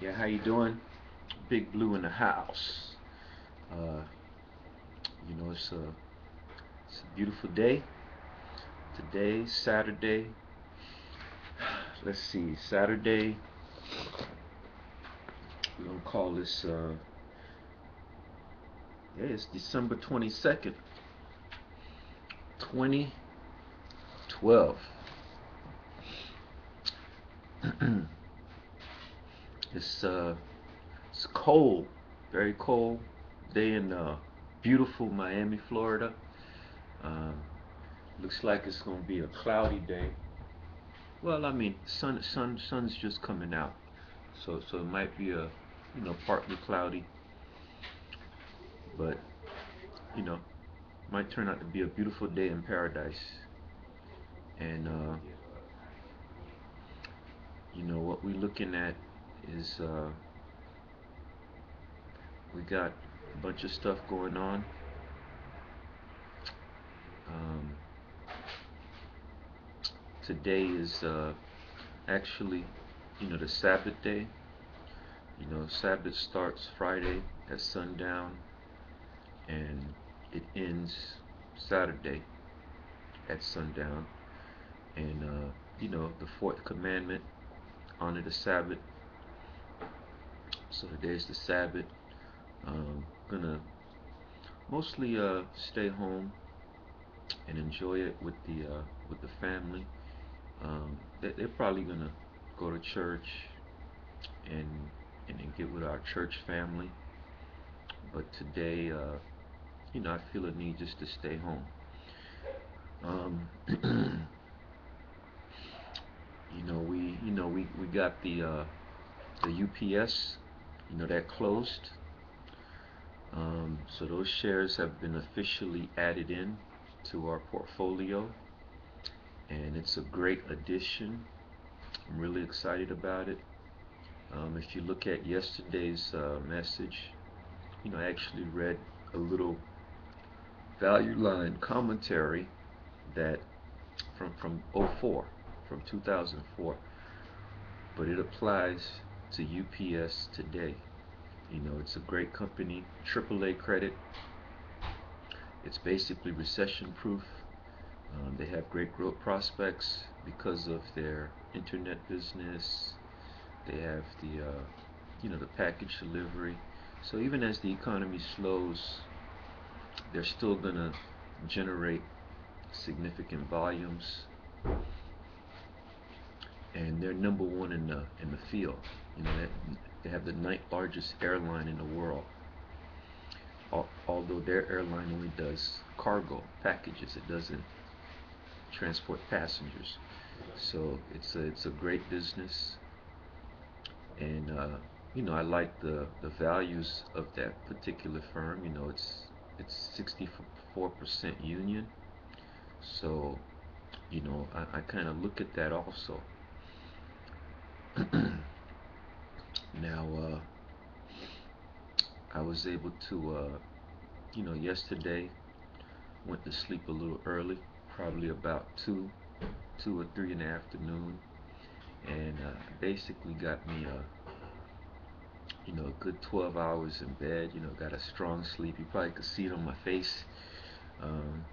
Yeah, how you doing? Big Blue in the house. Uh, it's a beautiful day. Today, Saturday. Let's see, Saturday. We're gonna call this. Yeah, it's December 22nd, 2012. it's uh, it's cold, very cold day in beautiful Miami, Florida. Um, Looks like it's gonna be a cloudy day. Well, I mean, sun's just coming out, so it might be partly cloudy, but you know, might turn out to be a beautiful day in paradise. And what we're looking at is we got a bunch of stuff going on. Um, Today is actually, the Sabbath day. Sabbath starts Friday at sundown and it ends Saturday at sundown. And the fourth commandment, honor the Sabbath. So today's the Sabbath. Gonna mostly stay home and enjoy it with the family. They're probably gonna go to church and and get with our church family. But today, I feel a need just to stay home. Um, we got the UPS, that closed. So those shares have been officially added in to our portfolio, and it's a great addition. I'm really excited about it. If you look at yesterday's message, I actually read a little value line commentary that from '04, from 2004, but it applies to UPS today. It's a great company, AAA credit. It's basically recession proof. They have great growth prospects because of their internet business. They have the package delivery. So even as the economy slows, they're still gonna generate significant volumes, and they're number one in the field. They have the ninth largest airline in the world. Although their airline only does cargo packages, it doesn't transport passengers. So it's a great business, and I like the values of that particular firm. It's 64% union, so I kind of look at that also. Now I was able to yesterday went to sleep a little early, probably about two or three in the afternoon, and basically got me a good 12 hours in bed. Got a strong sleep. You probably could see it on my face. Um,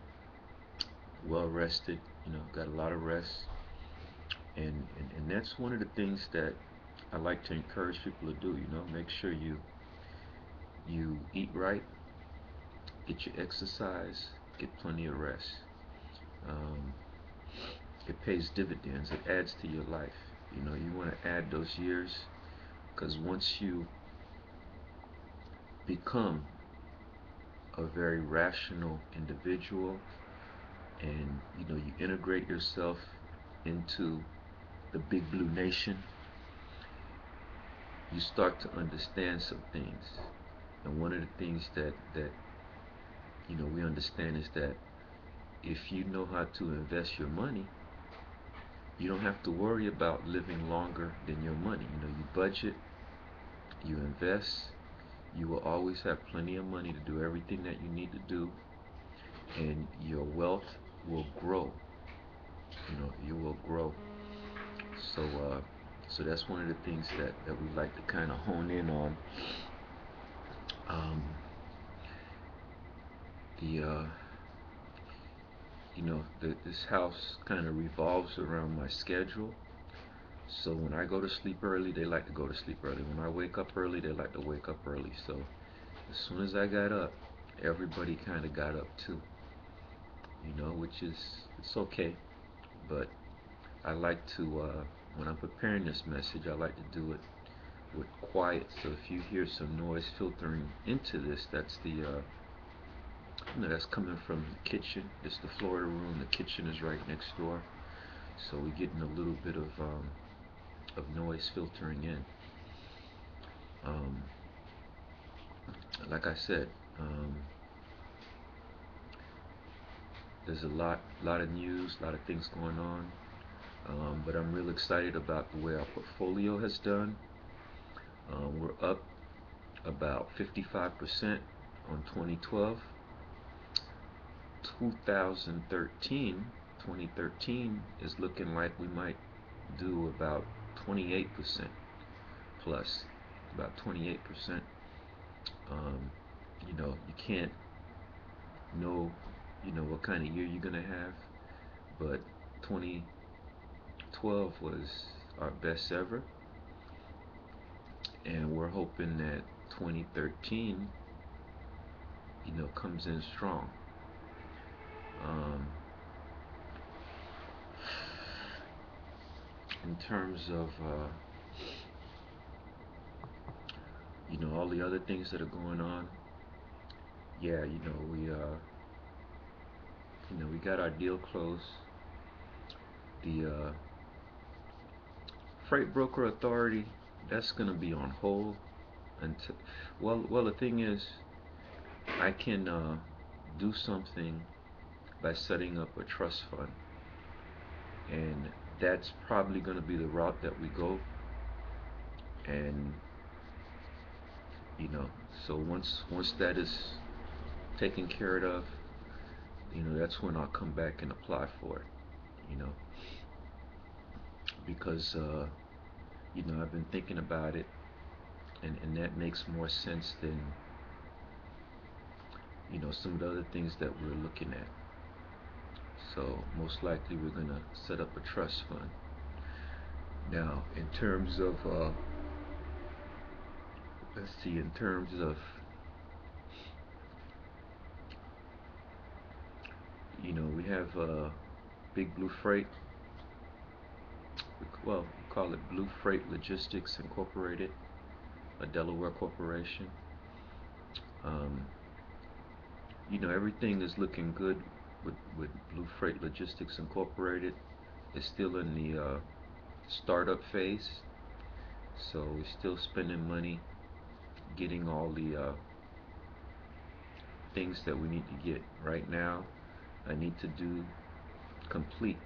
well rested. Got a lot of rest, and that's one of the things that I like to encourage people to do. Make sure you eat right, get your exercise, get plenty of rest. Um, it pays dividends. It adds to your life. You want to add those years, because once you become a very rational individual and you integrate yourself into the big blue nation, you start to understand some things. And one of the things that we understand is that if you know how to invest your money, you don't have to worry about living longer than your money. You budget, you invest, you will always have plenty of money to do everything that you need to do, and your wealth will grow. You will grow. So So that's one of the things that we like to kind of hone in on. Um, the this house kind of revolves around my schedule. So when I go to sleep early, they like to go to sleep early. When I wake up early, they like to wake up early. So as soon as I got up, everybody kind of got up too. Which is it's okay. But I like to when I'm preparing this message, I like to do it with quiet. So if you hear some noise filtering into this, that's that's coming from the kitchen. It's the Florida room. The kitchen is right next door, so we're getting a little bit of noise filtering in. Um, like I said, there's a lot of news, a lot of things going on. But I'm real excited about the way our portfolio has done. We're up about 55% on 2012. 2013 is looking like we might do about 28% plus, about 28%. Um, you can't know, what kind of year you're gonna have, but 2012 was our best ever, and we're hoping that 2013, comes in strong. Um, in terms of all the other things that are going on, yeah, we got our deal closed. The freight broker authority, that's gonna be on hold until, well, the thing is, I can do something by setting up a trust fund, and that's probably gonna be the route that we go. And so once that is taken care of, that's when I'll come back and apply for it. You know, because I've been thinking about it, and that makes more sense than some of the other things that we're looking at. So most likely we're gonna set up a trust fund. Now, in terms of let's see, in terms of we have Big Blue Freight. Well, we call it Blue Freight Logistics Incorporated, a Delaware corporation. Um, Everything is looking good with Blue Freight Logistics Incorporated. It's still in the startup phase, so we're still spending money getting all the things that we need to get. Right now, I need to do complete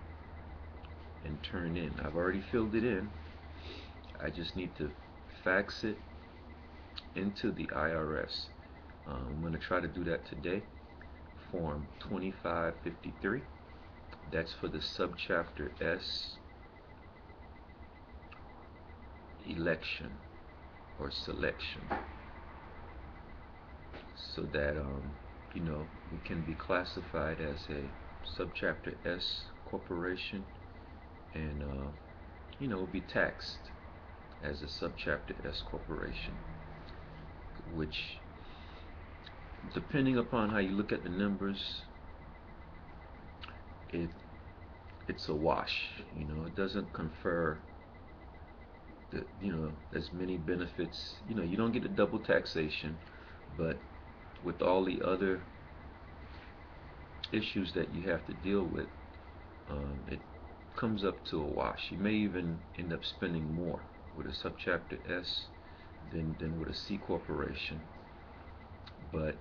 and turn in. I've already filled it in. I just need to fax it into the IRS. I'm going to try to do that today. Form 2553. That's for the subchapter S election or selection, so that we can be classified as a subchapter S corporation, and be taxed as a subchapter S corporation, which, depending upon how you look at the numbers, it it's a wash. It doesn't confer as many benefits. You don't get a double taxation, but with all the other issues that you have to deal with, it comes up to a wash. You may even end up spending more with a subchapter S than with a C corporation. But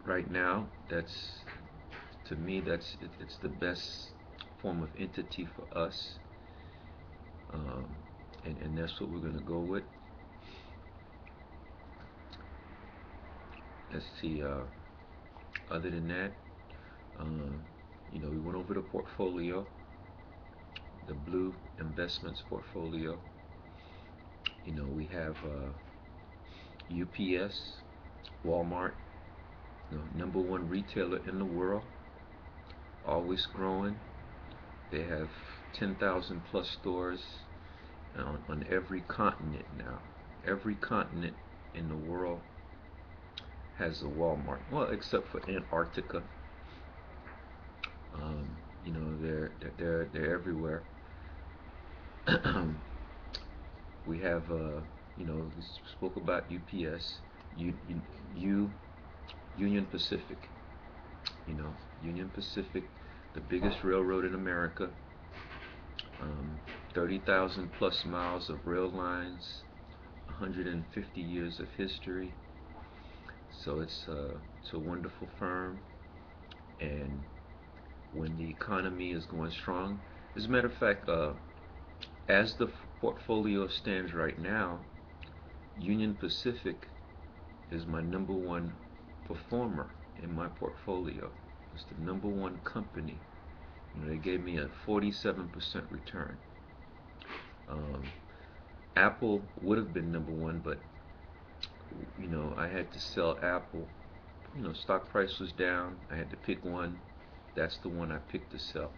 right now, to me, it's the best form of entity for us, um, and that's what we're going to go with. Let's see. Other than that, we went over the portfolio. the Blue Investments portfolio. We have UPS, Walmart, the number one retailer in the world, always growing. They have 10,000 plus stores on every continent now. Every continent in the world has a Walmart. Well, except for Antarctica. They're everywhere. We have we spoke about UPS, Union Pacific. Union Pacific, the biggest railroad in America. 30,000 plus miles of rail lines, 150 years of history. So it's a wonderful firm, and when the economy is going strong, as a matter of fact, as the portfolio stands right now, Union Pacific is my number one performer in my portfolio. It's the number one company. They gave me a 47% return. Apple would have been number one, but I had to sell Apple. Stock price was down. I had to pick one. That's the one I picked to sell.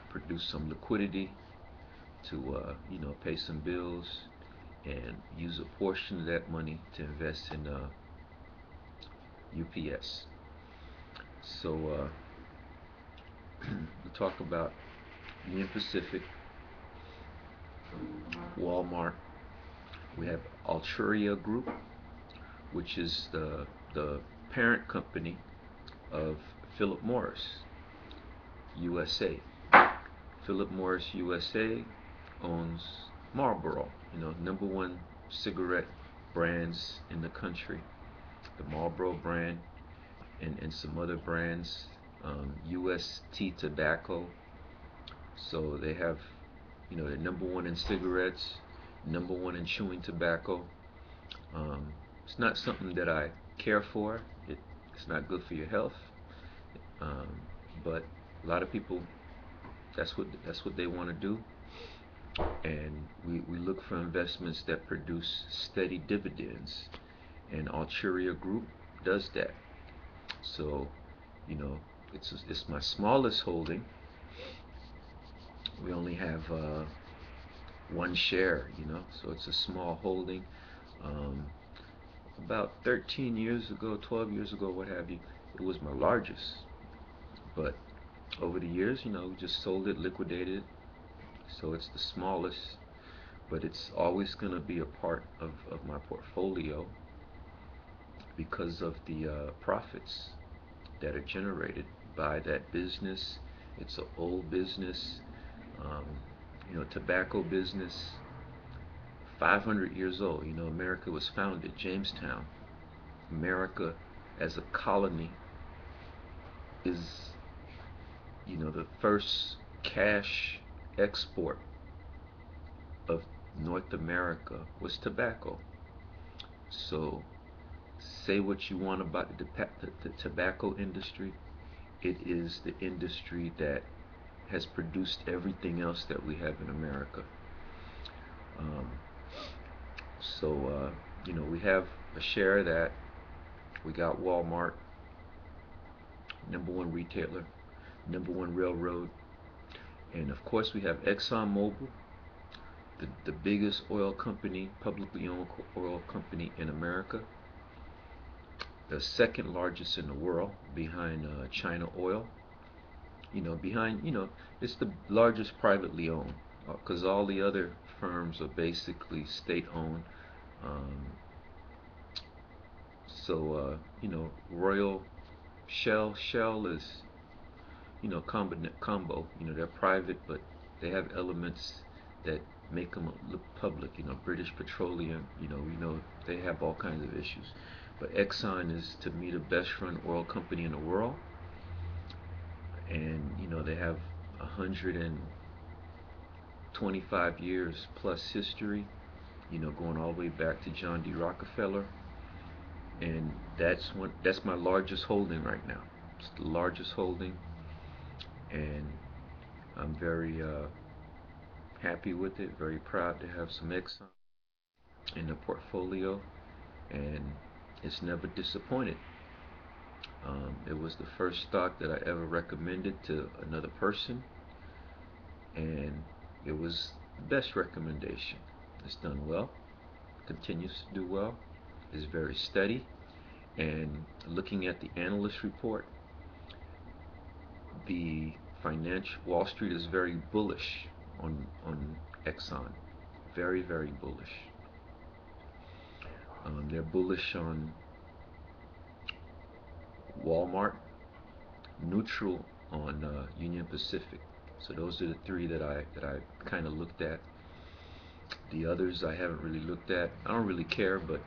Produce some liquidity to pay some bills and use a portion of that money to invest in UPS. So we'll talk about Union Pacific, Walmart. We have Altria Group, which is the parent company of Philip Morris USA. Philip Morris USA owns Marlboro, number one cigarette brands in the country. The Marlboro brand and some other brands, UST Tobacco. So they have, they're number one in cigarettes, number one in chewing tobacco. It's not something that I care for. It's not good for your health. But a lot of people, that's what they want to do. And we look for investments that produce steady dividends. And Altria Group does that. So, it's my smallest holding. We only have one share, so it's a small holding. About 13 years ago, 12 years ago, what have you, it was my largest. But over the years, we just sold it, liquidated it. So it's the smallest, but it's always going to be a part of my portfolio because of the profits that are generated by that business. It's an old business, tobacco business, 500 years old. America was founded, Jamestown. America as a colony is, the first cash export of North America was tobacco. So say what you want about the tobacco industry, it is the industry that has produced everything else that we have in America. So we have a share of that. We got Walmart, number one retailer, number one railroad, and of course we have ExxonMobil, the biggest oil company, publicly owned oil company in America, the second largest in the world behind China Oil. It's the largest privately owned, because all the other firms are basically state owned. Royal Shell is, combo. They're private, but they have elements that make them look public. British Petroleum, we know they have all kinds of issues. But Exxon is, to me, the best run oil company in the world. And, they have 125 years plus history, going all the way back to John D. Rockefeller. And that's my largest holding right now. It's the largest holding. And I'm very happy with it, very proud to have some Exxon in the portfolio, and it's never disappointed. It was the first stock that I ever recommended to another person, and it was the best recommendation. It's done well, continues to do well, is very steady, and looking at the analyst report, the financial Wall Street is very bullish on Exxon, very bullish. They're bullish on Walmart, neutral on Union Pacific. So those are the three that I kind of looked at. The others I haven't really looked at. I don't really care, but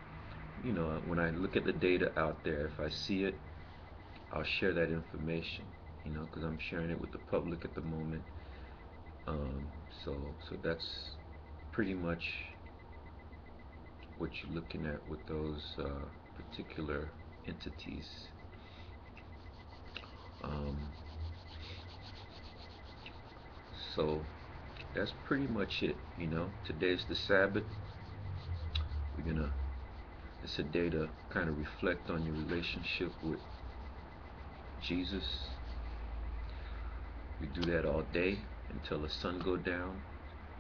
when I look at the data out there, if I see it, I'll share that information. Because I'm sharing it with the public at the moment. Um, so that's pretty much what you're looking at with those particular entities. Um, so that's pretty much it. Today's the Sabbath. We're gonna. It's a day to kind of reflect on your relationship with Jesus. We do that all day until the sun go down.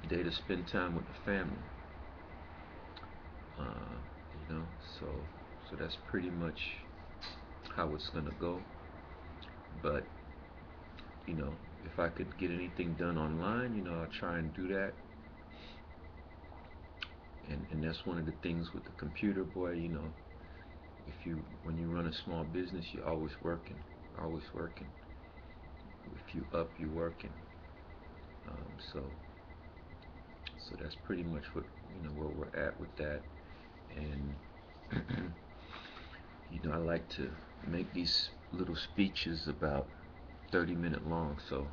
A day to spend time with the family. Uh, you know, so that's pretty much how it's gonna go. But if I could get anything done online, I'll try and do that. And that's one of the things with the computer, boy. If you when you run a small business, you're always working, always working. If you up, you're working. So that's pretty much what where we're at with that. And I like to make these little speeches about 30-minute long. So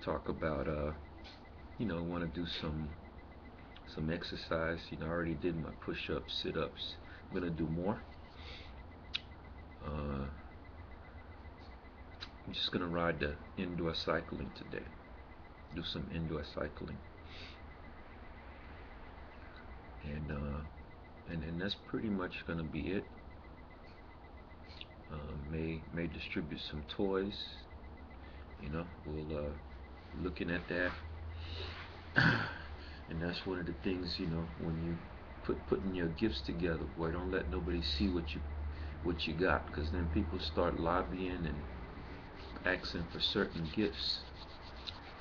talk about want to do some exercise. I already did my push-ups, sit-ups. I'm gonna do more. Uh, I'm just gonna ride the indoor cycling today. Do some indoor cycling, and that's pretty much gonna be it. May distribute some toys. We'll looking at that, and that's one of the things. When you putting your gifts together, boy, don't let nobody see what you got, because then people start lobbying and asking for certain gifts,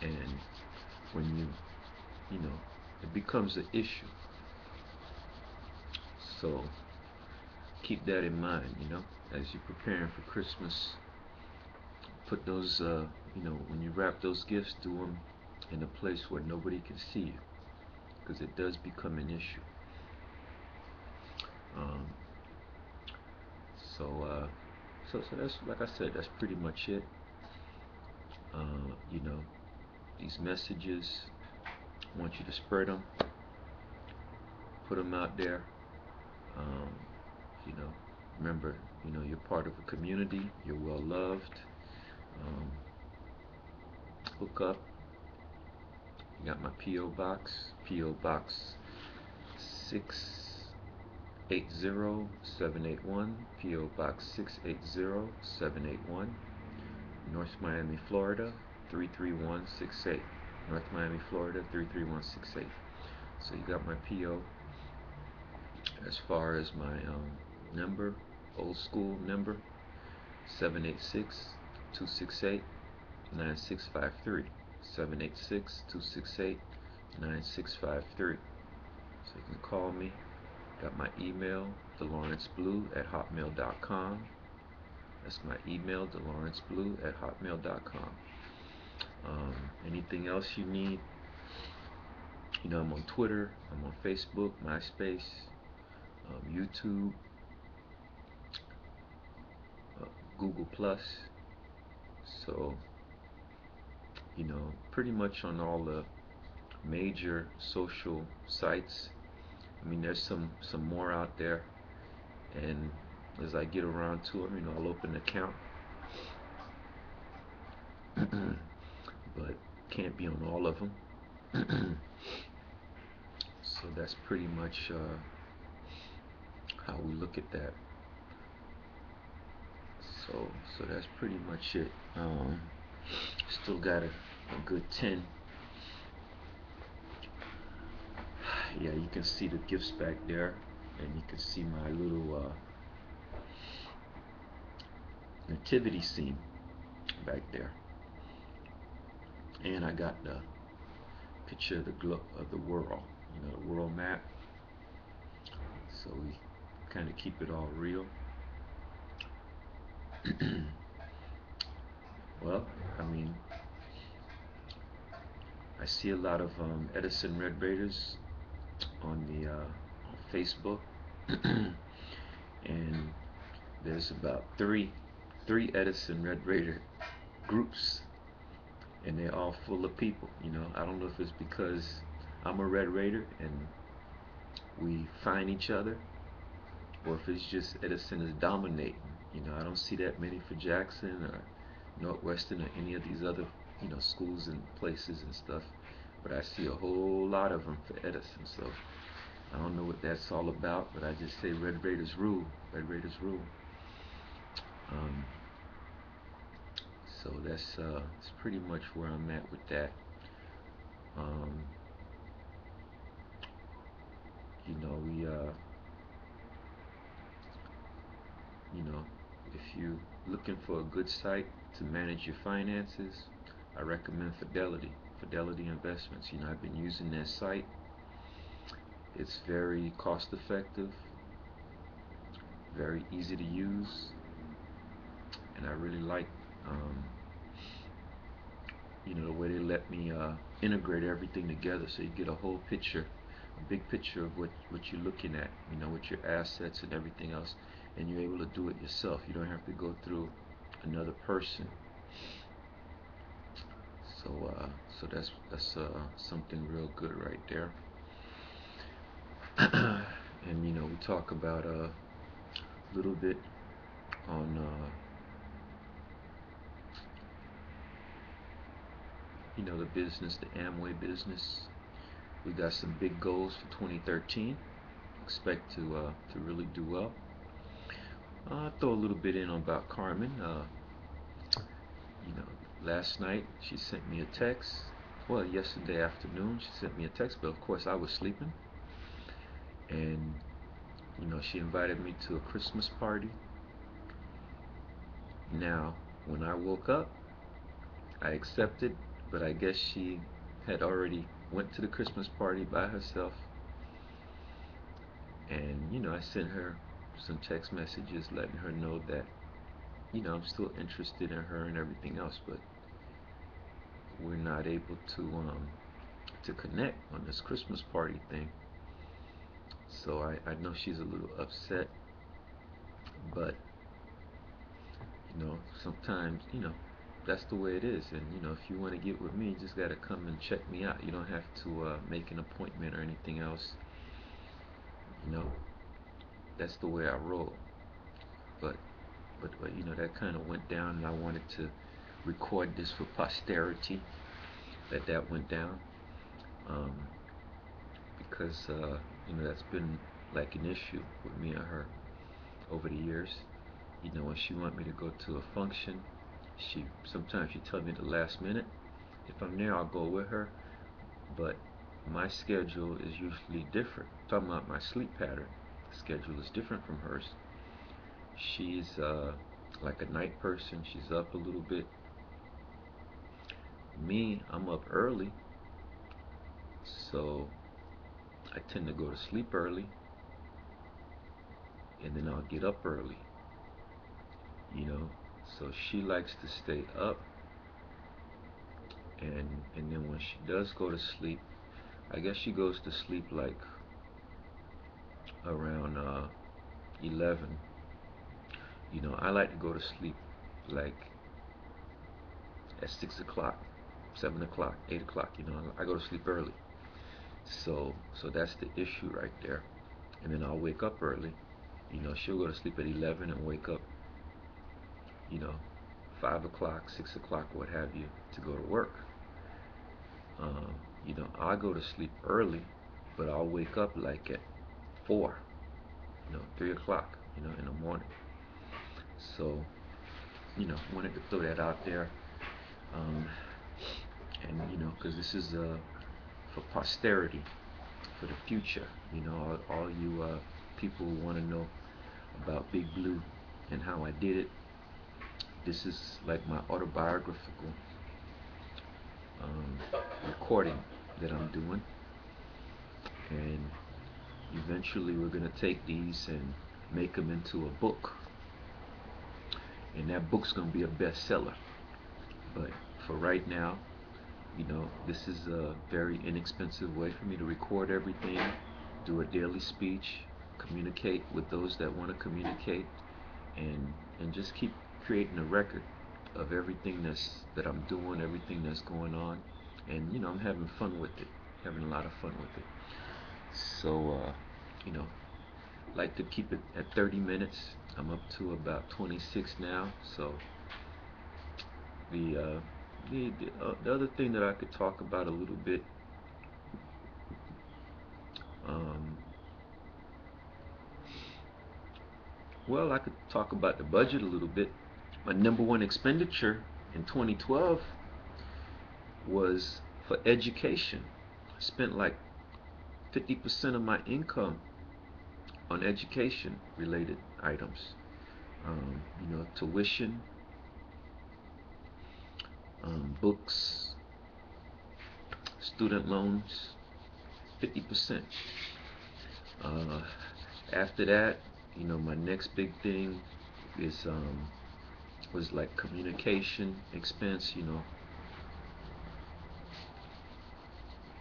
and when it becomes an issue. So keep that in mind, as you're preparing for Christmas. Put those, when you wrap those gifts, do them in a place where nobody can see you, because it does become an issue. Um, so that's, like I said, that's pretty much it. You know, these messages, I want you to spread them, put them out there. Um, you know, remember, you're part of a community, you're well loved. Um, Hook up. You got my P.O. Box, P.O. Box 680781, P.O. Box 680781, North Miami, Florida 33168. North Miami, Florida 33168. So you got my P.O. As far as my number, old school number, 786-268-9653. 786-268-9653. So you can call me. Got my email, delawrenceblue@hotmail.com. That's my email, delawrenceblue@hotmail.com. Anything else you need? I'm on Twitter, I'm on Facebook, MySpace, YouTube, Google Plus. So, pretty much on all the major social sites. I mean, there's some more out there, and as I get around to them, I'll open an account. but can't be on all of them. So that's pretty much how we look at that. So that's pretty much it. Still got a good 10. Yeah, you can see the gifts back there, and you can see my little nativity scene back there. And I got the picture of the world, the world map. So we kind of keep it all real. Well, I mean, I see a lot of Edison Red Raiders on the on Facebook, and there's about three Edison Red Raider groups, and they're all full of people. I don't know if it's because I'm a Red Raider and we find each other, or if it's just Edison is dominating. I don't see that many for Jackson or Northwestern or any of these other schools and places and stuff, but I see a whole lot of them for Edison. So I don't know what that's all about, but I just say Red Raiders rule. Red Raiders rule. Um, so that's pretty much where I'm at with that. Um, we if you're looking for a good site to manage your finances, I recommend Fidelity Investments. I've been using that site. It's very cost effective, very easy to use, and I really like the way they let me integrate everything together, so you get a whole picture, a big picture of what you're looking at, with your assets and everything else, and you're able to do it yourself. You don't have to go through another person. So that's something real good right there. And we talk about a little bit on the business, the Amway business. We got some big goals for 2013. Expect to really do well. I'll throw a little bit in about Carmen. Last night she sent me a text. Well, yesterday afternoon she sent me a text, but of course I was sleeping. And she invited me to a Christmas party. Now, when I woke up, I accepted, but I guess she had already went to the Christmas party by herself. And I sent her some text messages letting her know that I'm still interested in her and everything else, but we're not able to connect on this Christmas party thing. So I know she's a little upset, but sometimes that's the way it is. And if you want to get with me, you just got to come and check me out. You don't have to make an appointment or anything else. That's the way I roll. But that kind of went down, and I wanted to record this for posterity that went down, um, because that's been like an issue with me and her over the years. When she want me to go to a function, sometimes she tells me at the last minute. If I'm there, I'll go with her, but my schedule is usually different. I'm talking about my sleep pattern. The schedule is different from hers. She's like a night person. She's up a little bit. Me, I'm up early, so I tend to go to sleep early, and then I'll get up early. So she likes to stay up, and then when she does go to sleep, I guess she goes to sleep like around 11. I like to go to sleep like at 6 o'clock, 7 o'clock, 8 o'clock. I go to sleep early. So that's the issue right there. And then I'll wake up early. She'll go to sleep at 11 and wake up, you know, 5 o'clock, 6 o'clock, what have you, to go to work. I go to sleep early, but I'll wake up like at 4, 3 o'clock, in the morning. So, wanted to throw that out there. Um, and, because this is for posterity, for the future. All you people who want to know about Big Blue and how I did it. This is like my autobiographical um, recording that I'm doing, and eventually we're gonna take these and make them into a book, and that book's gonna be a bestseller. But for right now, this is a very inexpensive way for me to record everything, do a daily speech, communicate with those that want to communicate, and just keep creating a record of everything that I'm doing, everything that's going on, and I'm having fun with it, having a lot of fun with it. So you know, like to keep it at 30 minutes. I'm up to about 26 now. So the uh, the other thing that I could talk about a little bit, um, well, I could talk about the budget a little bit. My number one expenditure in 2012 was for education. I spent like 50% of my income on education related items. Tuition, books, student loans, 50%. Uh, After that, my next big thing is was like communication expense,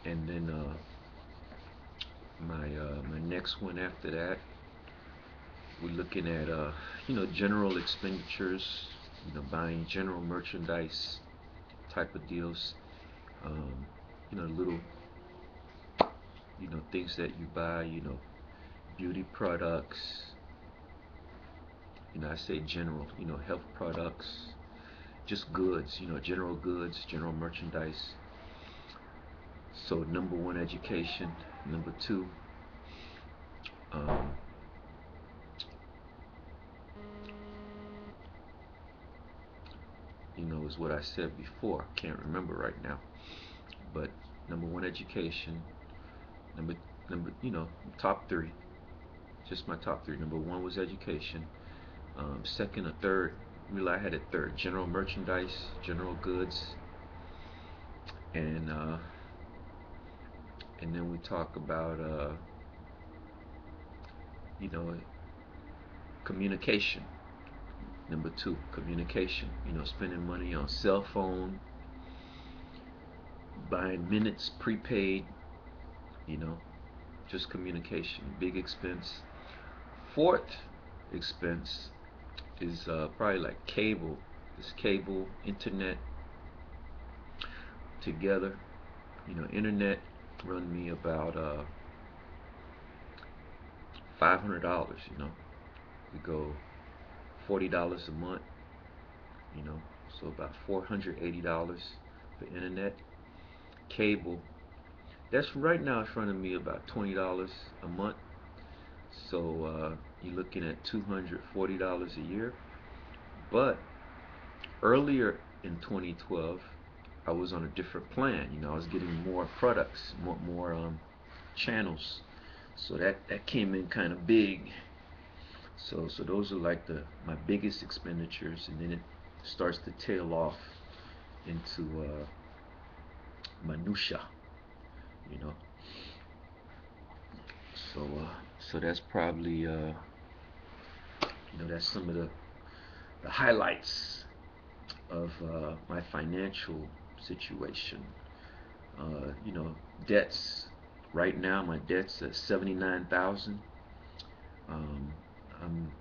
and then my next one after that, we're looking at general expenditures, buying general merchandise type of deals, um, little things that you buy, beauty products, I say general, health products, just goods, general goods, general merchandise. So number one, education. Number two, um, is what I said before. Can't remember right now. But number one, education. Number top three. Just my top three. Number one was education. Second or third, really I had a third. General merchandise, general goods, and then we talk about you know communication. Number two, communication. Spending money on cell phone, buying minutes prepaid. You know, just communication. Big expense. Fourth expense is probably like cable. This cable, internet together. Internet run me about $500. We go $40 a month. You know, so about $480 for internet. Cable, that's right now in front of me about $20 a month. So you're looking at $240 a year. But earlier in 2012, I was on a different plan. I was getting more products, more channels. So that came in kind of big. So those are like my biggest expenditures, and then it starts to tail off into minutia. You know. So that's probably that's some of the highlights of my financial situation. Debts. Right now, my debt's at 79,000. Um, I'm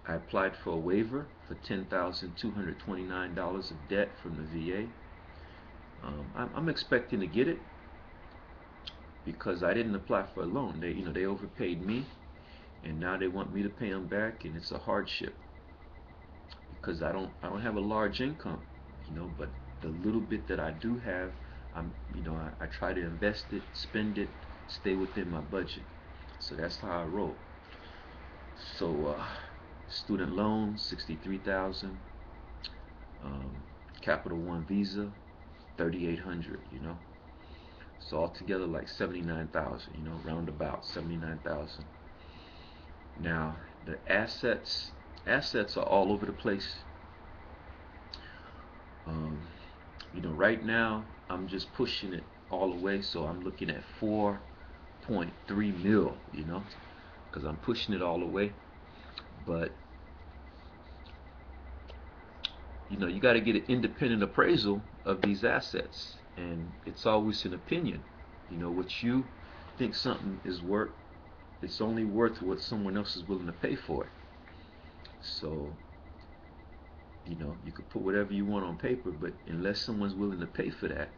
I applied for a waiver for $10,229 of debt from the VA. I'm expecting to get it because I didn't apply for a loan. They overpaid me, and now they want me to pay them back, and it's a hardship because I don't have a large income, but the little bit that I do have, I try to invest it, spend it, stay within my budget. So that's how I roll. So student loans, 63,000. Um, Capital One Visa, 3,800. So altogether like 79,000. Roundabout 79,000. Now the assets are all over the place. Um, right now I'm just pushing it all the way, so I'm looking at 4.3 mil, because I'm pushing it all the way. But you got to get an independent appraisal of these assets, and it's always an opinion. What you think something is worth, it's only worth what someone else is willing to pay for it. So you could put whatever you want on paper, but unless someone's willing to pay for that,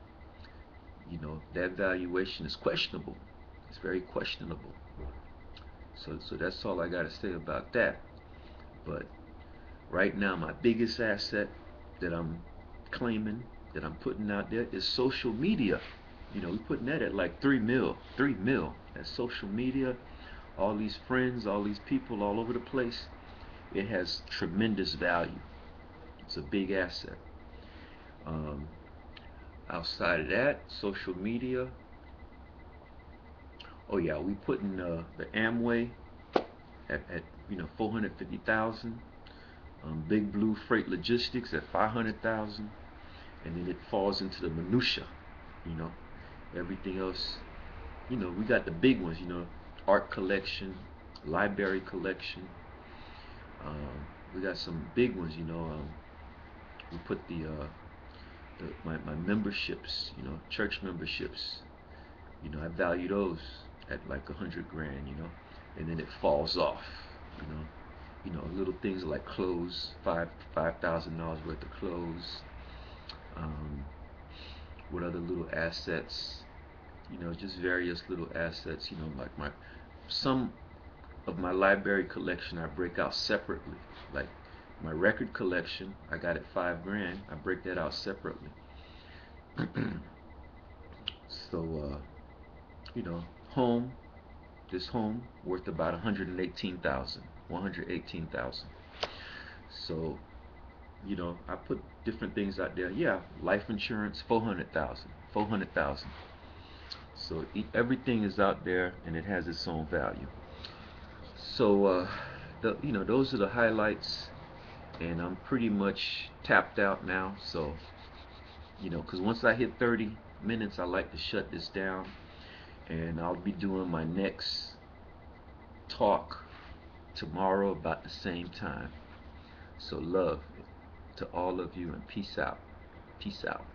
that valuation is questionable. It's very questionable. So that's all I got to say about that. But right now, my biggest asset that I'm claiming, that I'm putting out there, is social media. We're putting that at like 3 mil. 3 mil. That's social media. All these friends, all these people all over the place. It has tremendous value. It's a big asset. Um, Outside of that, social media. Oh yeah, we putting the Amway at 450,000. Big Blue Freight Logistics at 500,000, and then it falls into the minutia. You know, Everything else. We got the big ones. Art collection, library collection. We got some big ones. We put my memberships. Church memberships. I value those at like 100 grand. And then it falls off. You know, little things like clothes, $5,000 worth of clothes. Um, what other little assets? Just various little assets. Like some of my library collection I break out separately. Like my record collection, I got it 5 grand. I break that out separately. So home, this home worth about 118,000, 118,000. So I put different things out there. Yeah, life insurance, 400,000, 400,000. So everything is out there, and it has its own value. So those are the highlights, and I'm pretty much tapped out now. So because once I hit 30 minutes, I like to shut this down, and I'll be doing my next talk tomorrow about the same time. So love to all of you, and peace out. Peace out.